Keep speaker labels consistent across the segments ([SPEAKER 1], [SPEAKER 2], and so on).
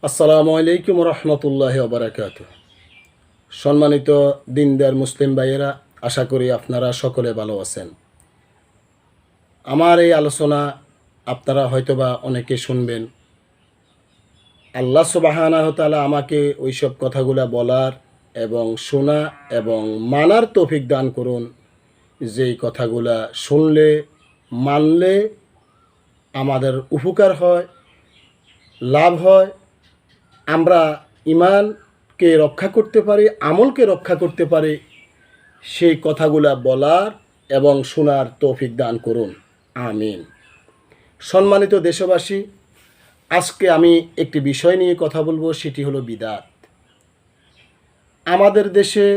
[SPEAKER 1] আসসালামু আলাইকুম রহমতুল্লাহি ওবারাকাতুহু। সম্মানিত দিনদার মুসলিম ভাইয়েরা, আশা করি আপনারা সকলে ভালো আছেন। আমার এই আলোচনা আপনারা হয়তোবা অনেকে শুনবেন। আল্লাহ সুবহানাহু ওয়া তাআলা আমাকে ওইসব কথাগুলা বলার এবং শোনা এবং মানার তৌফিক দান করুন, যেই কথাগুলা শুনলে মানলে আমাদের উপকার হয়, লাভ হয়, আমরা ইমানকে রক্ষা করতে পারি, আমলকে রক্ষা করতে পারি। সেই কথাগুলা বলার এবং শোনার তৌফিক দান করুন, আমিন। সম্মানিত দেশবাসী, আজকে আমি একটি বিষয় নিয়ে কথা বলবো, সেটি হলো বিদাত। আমাদের দেশে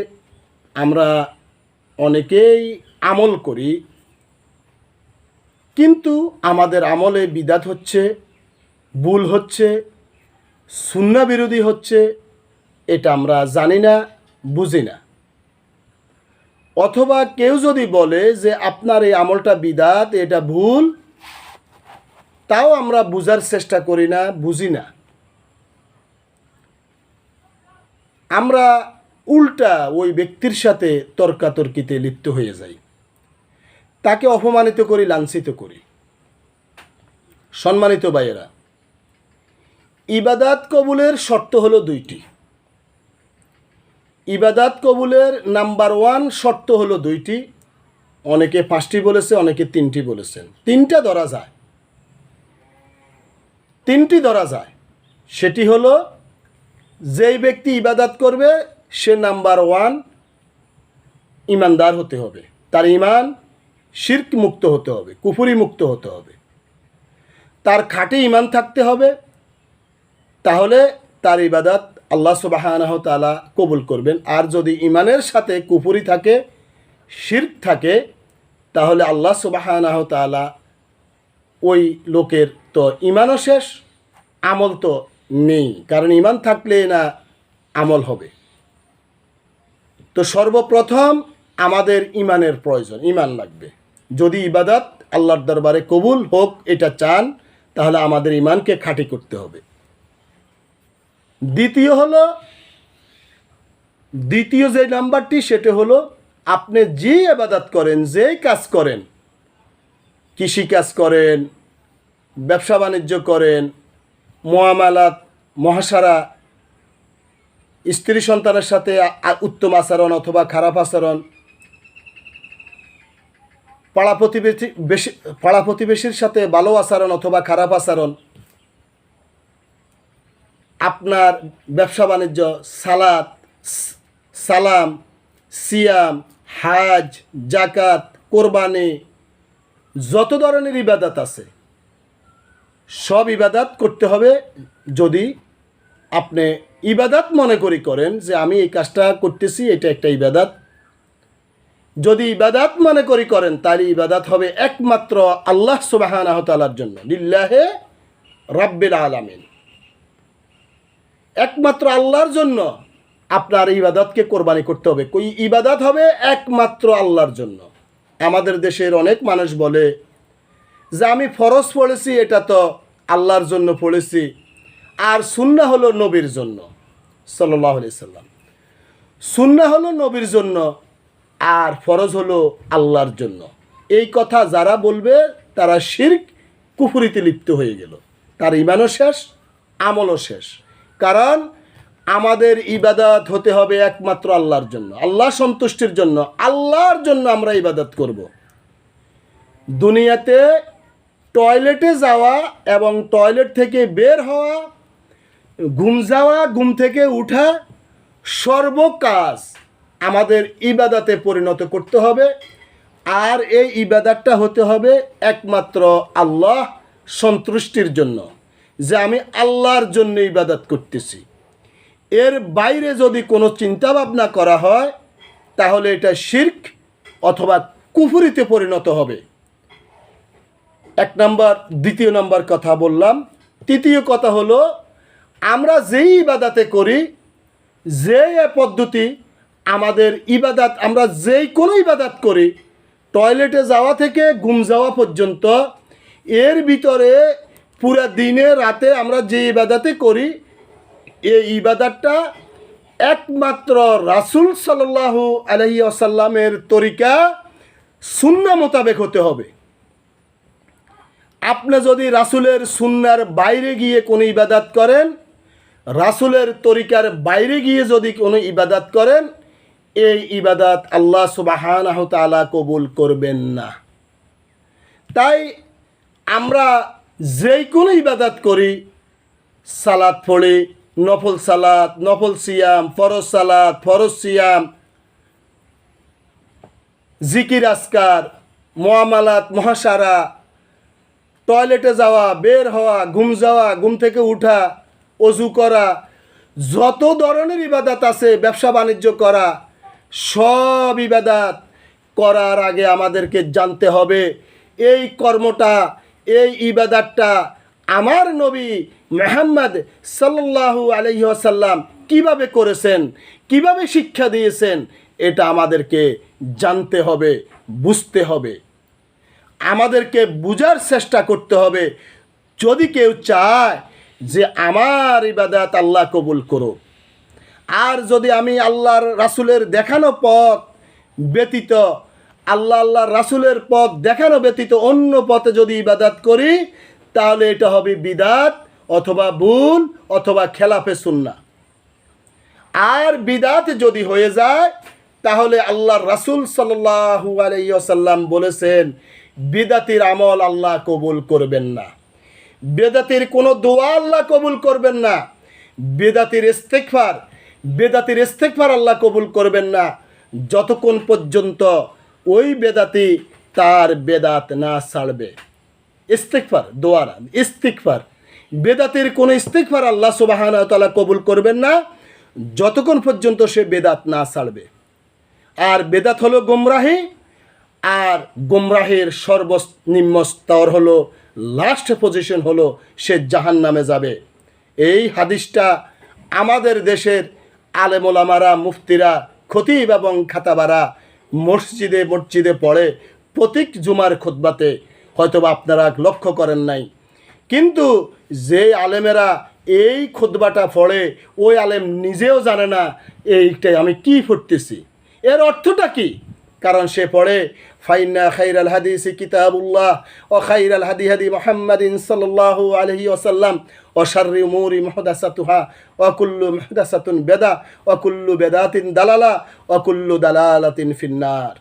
[SPEAKER 1] আমরা অনেকেই আমল করি, কিন্তু আমাদের আমলে বিদাত হচ্ছে, ভুল হচ্ছে, সুন্নাহ বিরোধী হচ্ছে, এটা আমরা জানি না, বুঝি না। অথবা কেউ যদি বলে যে আপনার এই আমলটা বিদাত, এটা ভুল, তাও আমরা বুঝার চেষ্টা করি না, বুঝি না। আমরা উল্টা ওই ব্যক্তির সাথে তর্কাতর্কিতে লিপ্ত হয়ে যাই, তাকে অপমানিত করি, লাঞ্ছিত করি। সম্মানিত ভাইয়েরা, ইবাদাত কবুলের শর্ত হলো দুইটি। ইবাদাত কবুলের নাম্বার 1 শর্ত হলো দুইটি। অনেকে 5টি বলেছে, অনেকে 3টি বলেছেন। 3টা ধরা যায়, 3টি ধরা যায়। সেটি হলো, যেই ব্যক্তি ইবাদাত করবে সে নাম্বার 1 ইমানদার হতে হবে, তার ইমান শিরক মুক্ত হতে হবে, কুফরি মুক্ত হতে হবে, তার খাঁটি ইমান থাকতে হবে। তাহলে তার ইবাদত আল্লাহ সুবহানাহু ওয়া তাআলা কবুল করবেন। আর যদি ইমানের সাথে কুফরি থাকে, শিরক থাকে, তাহলে আল্লাহ সুবহানাহু ওয়া তাআলা ওই লোকের তো ইমানও শেষ, আমল তো নেই। কারণ ইমান থাকলে না আমল হবে। তো সর্বপ্রথম আমাদের ইমানের প্রয়োজন, ইমান লাগবে। যদি ইবাদত আল্লাহর দরবারে কবুল হোক এটা চান, তাহলে আমাদের ইমানকে খাঁটি করতে হবে। দ্বিতীয় যে নাম্বারটি, সেটা হলো আপনি যে ইবাদত করেন, যেই কাজ করেন, কৃষিকাজ করেন, ব্যবসা বাণিজ্য করেন, মুআমালাত, মহাসারা, স্ত্রী সন্তানের সাথে উত্তম আচরণ অথবা খারাপ আচরণ, পাড়া প্রতিবেশীর সাথে ভালো আচরণ অথবা খারাপ আচরণ, আপনার ব্যবসা বাণিজ্য, সালাত, সালাম, সিয়াম, হাজ, জাকাত, কোরবানি, যত ধরনের ইবাদত আছে সব ইবাদত করতে হবে। যদি আপনি ইবাদত মনে করেন যে আমি এই কাজটা করতেছি, এটা একটা ইবাদত, যদি ইবাদত মনে করেন, তাহলে ইবাদত হবে একমাত্র আল্লাহ সুবহানাহু ওয়া তাআলার জন্য, লিল্লাহি রাব্বিল আলামিন। একমাত্র আল্লাহর জন্য আপনার ইবাদতকে কোরবানি করতে হবে। ইবাদত হবে একমাত্র আল্লাহর জন্য। আমাদের দেশের অনেক মানুষ বলে যে আমি ফরজ পড়েছি, এটা তো আল্লাহর জন্য পড়েছি, আর সুন্নাহ হলো নবীর জন্য, সাল্লাল্লাহু আলাইহি সাল্লাম। সুন্নাহ হলো নবীর জন্য আর ফরজ হলো আল্লাহর জন্য। এই কথা যারা বলবে তারা শিরক, কুফরিতে লিপ্ত হয়ে গেল, তার ইমানও শেষ, আমলও শেষ। কারণ আমাদের ইবাদত হতে হবে একমাত্র আল্লাহর জন্য, আল্লাহ সন্তুষ্টির জন্য, আল্লাহর জন্য আমরা ইবাদত করব। দুনিয়াতে টয়লেটে যাওয়া এবং টয়লেট থেকে বের হওয়া, ঘুম যাওয়া, ঘুম থেকে উঠা, সর্বকাজ আমাদের ইবাদতে পরিণত করতে হবে। আর এই ইবাদতটা হতে হবে একমাত্র আল্লাহ সন্তুষ্টির জন্য, যে আমি আল্লাহর জন্য ইবাদত করতেছি। এর বাইরে যদি কোনো চিন্তা ভাবনা করা হয়, তাহলে এটা শিরক অথবা কুফরিতে পরিণত হবে। দ্বিতীয় নাম্বার কথা বললাম। তৃতীয় কথা হলো, আমরা যেই ইবাদতে করি, যে পদ্ধতি আমাদের ইবাদত, আমরা যেই কোনো ইবাদত করি, টয়লেটে যাওয়া থেকে ঘুম যাওয়া পর্যন্ত, এর ভিতরে পুরা দিনে রাতে আমরা যে ইবাদতে করি, এই ইবাদতটা একমাত্র রাসূল সাল্লাল্লাহু আলাইহি ওয়াসাল্লামের তরিকা সুন্নাহ মোতাবেক হতে হবে। আপনি যদি রাসূলের সুন্নার বাইরে গিয়ে কোনো ইবাদত করেন, রাসূলের তরিকার বাইরে গিয়ে যদি কোনো ইবাদত করেন, এই ইবাদত আল্লাহ সুবহানাহু ওয়া তাআলা কবুল করবেন না। তাই আমরা যেই কোনো ইবাদত করি, সালাত পড়ি, নফল সালাত, নফল সিয়াম, ফরজ সালাত, ফরজ সিয়াম, জিকির আজকার, মুআমালাত, মুহাসারা, টয়লেটে যাওয়া, বের হওয়া, ঘুম যাওয়া, ঘুম থেকে উঠা, অজু করা, যত ধরনের ইবাদত আছে, ব্যবসা বাণিজ্য করা, সব ইবাদত করার আগে আমাদেরকে জানতে হবে এই কর্মটা, এই ইবাদতটা আমার নবী মুহাম্মদ সাল্লাল্লাহু আলাইহি ওয়াসাল্লাম কীভাবে করেছেন, কিভাবে শিক্ষা দিয়েছেন, এটা আমাদেরকে জানতে হবে, বুঝতে হবে, আমাদেরকে বুঝার চেষ্টা করতে হবে। যদি কেউ চায় যে আমার ইবাদত আল্লাহ কবুল করো, আর যদি আমি আল্লাহর রাসূলের দেখানো পথ ব্যতীত, আল্লাহর রাসূলের পথ দেখানো ব্যতীত অন্য পথে যদি ইবাদত করি, তাহলে এটা হবে বিদাত অথবা ভুল অথবা খেলাফে সুন্নাহ। আর বিদাত যদি হয়ে যায়, তাহলে আল্লাহর রাসূল সাল্লাল্লাহু আলাইহি ওয়াসাল্লাম বলেছেন বিদাতির আমল আল্লাহ কবুল করবেন না, বেদাতির কোনো দোয়া আল্লাহ কবুল করবেন না, বেদাতির ইস্তেগফার আল্লাহ কবুল করবেন না, যতক্ষণ পর্যন্ত ওই বেদাতি তার বেদাত না ছাড়বে। ইস্তেগফার, দোয়ার ইস্তেগফার, বেদাতির কোনো ইস্তেগফার আল্লাহ সুবহানাহু ওয়া তাআলা কবুল করবেন না যতক্ষণ পর্যন্ত সে বেদাত না ছাড়বে। আর বেদাত হলো গোমরাহি, আর গোমরাহের সর্বনিম্ন স্তর হলো, লাস্ট পজিশন হলো সে জাহান্নামে যাবে। এই হাদিসটা আমাদের দেশের আলেম ওলামারা, মুফতিরা, খতিব এবং খাতাবারা মসজিদে পড়ে প্রত্যেক জুমার খুতবাতে, হয়তোবা আপনারা লক্ষ্য করেন নাই। কিন্তু যে আলেমেরা এই খুতবাটা পড়ে, ওই আলেম নিজেও জানে না এইটাই আমি কি পড়তেছি, এর অর্থটা কি। কারণ সে পড়ে ফাইন্না খাইরাল হাদিসি কিতাবুল্লাহ ও খাইরাল হাদি মুহাম্মাদিন সাল্লাল্লাহু আলাইহি ওয়াসাল্লাম ও শাররি উমুরি মুহদাসাতুহা ওয়া কুল্লু মুহদাসাতুন বেদা ওয়া কুল্লু বেদাতিন দালালা ওয়া কুল্লু দালালাতিন ফিন্নার।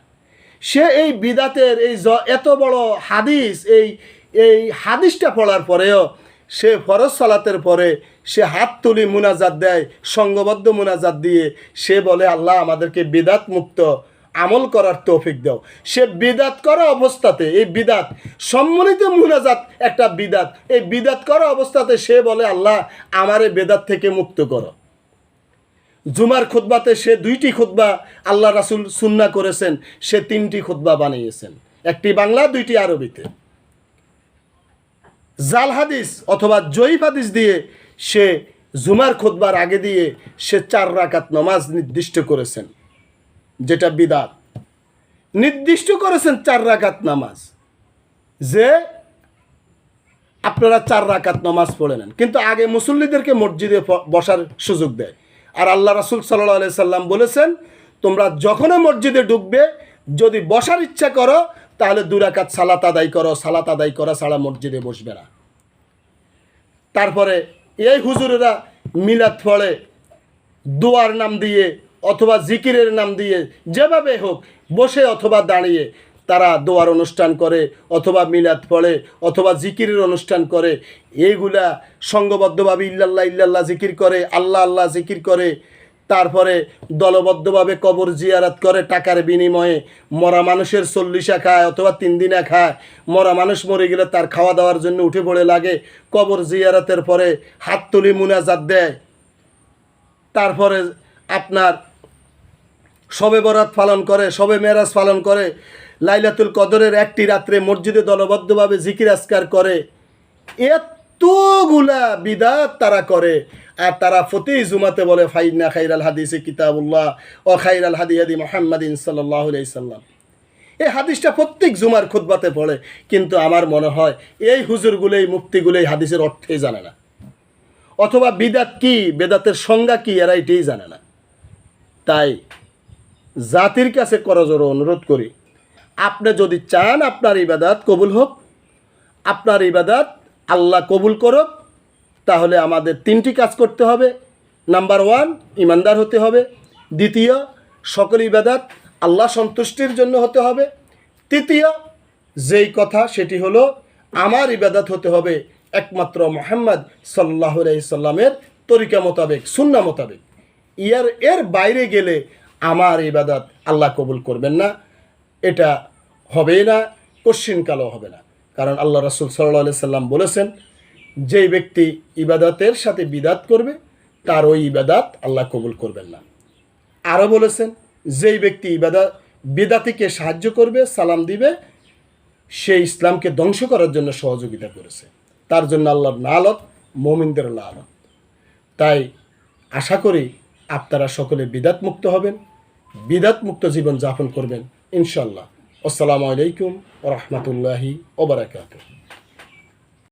[SPEAKER 1] সে এই বিদাতের এই এত বড় হাদিস, এই হাদিসটা পড়ার পরেও সে ফরজ সালাতের পরে সে হাত তুলি মুনাজাত দেয়, সংঘবদ্ধ মুনাজাত দিয়ে সে বলে আল্লাহ আমাদেরকে বিদাত মুক্ত আমল করার তৌফিক দাও। সে বিদাত করা অবস্থাতে, এই বিদাত সম্মিলিত মুনাজাত একটা বিদাত, এই বিদাত করা অবস্থাতে সে বলে আল্লাহ আমারে বেদাত থেকে মুক্ত করো। জুমার খুতবাতে সে 2টি খুতবা আল্লাহ রাসূল সুন্নাহ করেছেন, সে 3টি খুতবা বানিয়েছেন, একটি বাংলা, 2টি আরবিতে। জাল হাদিস অথবা জয়ীফ হাদিস দিয়ে সে জুমার খুতবার আগে দিয়ে সে 4 রাকাত নামাজ নির্দিষ্ট করেছেন, যেটা বিদাত। নির্দিষ্ট করেছেন 4 রাকাত নামাজ, যে আপনারা 4 রাকাত নামাজ পড়ে নেন, কিন্তু আগে মুসল্লিদেরকে মসজিদে বসার সুযোগ দেয়। আর আল্লাহ রাসূল সাল্লাল্লাহু আলাইহি সাল্লাম বলেছেন তোমরা যখনই মসজিদে ঢুকবে, যদি বসার ইচ্ছা করো তাহলে 2 রাকাত সালাত আদায় করো, সালাত আদায় করা ছাড়া মসজিদে বসবে না। তারপরে এই হুজুরেরা মিলাদ পড়ে দোয়ার নাম দিয়ে অথবা জিকিরের নাম দিয়ে, যেভাবে হোক বসে অথবা দাঁড়িয়ে তারা দোয়ার অনুষ্ঠান করে, অথবা মিলাদ পড়ে, অথবা জিকিরের অনুষ্ঠান করে। এইগুলা সংঘবদ্ধভাবে ইল্লাল্লাহ ইল্লাল্লাহ জিকির করে, আল্লাহ আল্লাহ জিকির করে। তারপরে দলবদ্ধভাবে কবর জিয়ারত করে, টাকার বিনিময়ে মরা মানুষের 40 খায় অথবা 3 দিনা খায়। মরা মানুষ মরে গেলে তার খাওয়া দাওয়ার জন্য উঠে পড়ে লাগে। কবর জিয়ারতের পরে হাত তুলি মুনাজাত দেয়। তারপরে আপনার শবে বরাত পালন করে, শবে মেরাজ পালন করে, লাইলাতুল কদরের একটি রাত্রে মসজিদে দলবদ্ধভাবে জিকির আজকার করে। এতগুলা বিদাত তারা করে, আর তারা প্রতি জুমাতে বলে ফাইন্না খাইরাল হাদিসি কিতাবুল্লাহ ও খাইরাল হাদি মুহাম্মাদিন সাল্লাল্লাহু আলাইহি সাল্লাম। এই হাদিসটা প্রত্যেক জুমার খুতবাতে পড়ে, কিন্তু আমার মনে হয় এই হুজুরগুলো, এই মুফতিগুলো এই হাদিসের অর্থই জানে না। অথবা বিদাত কি, বেদাতের সংজ্ঞা কি, এরা এটাই জানে না। তাই জাতির কাছে করজোর অনুরোধ করি, আপনি যদি চান আপনার ইবাদত কবুল হোক, আপনার ইবাদত আল্লাহ কবুল করুক, তাহলে আমাদের 3টি কাজ করতে হবে। নাম্বার 1, ইমানদার হতে হবে। দ্বিতীয়, সকল ইবাদত আল্লাহ সন্তুষ্টির জন্য হতে হবে। তৃতীয় যেই কথা, সেটি হলো আমার ইবাদত হতে হবে একমাত্র মুহাম্মদ সাল্লাল্লাহু আলাইহি সাল্লামের তরিকা মোতাবেক, সুন্নাহ মোতাবেক। এর বাইরে গেলে আমার ইবাদত আল্লাহ কবুল করবেন না, এটা হবে না, কশ্চিনকালও হবে না। কারণ আল্লাহ রাসূল সাল্লাল্লাহু আলাইহি সাল্লাম বলেছেন, যেই ব্যক্তি ইবাদতের সাথে বিদাত করবে তার ওই ইবাদত আল্লাহ কবুল করবেন না। আরও বলেছেন, যেই ব্যক্তি বিদাতিকে সাহায্য করবে, সালাম দিবে, সে ইসলামকে ধ্বংস করার জন্য সহযোগিতা করেছে। তার জন্য আল্লাহর লানত, মুমিনদের লানত। তাই আশা করি আপনারা সকলে বিদাত মুক্ত হবেন, বিদাত মুক্ত জীবন যাপন করবেন ইনশাআল্লাহ। আসসালামু আলাইকুম ওয়া রাহমাতুল্লাহি ওয়া বারাকাতুহু।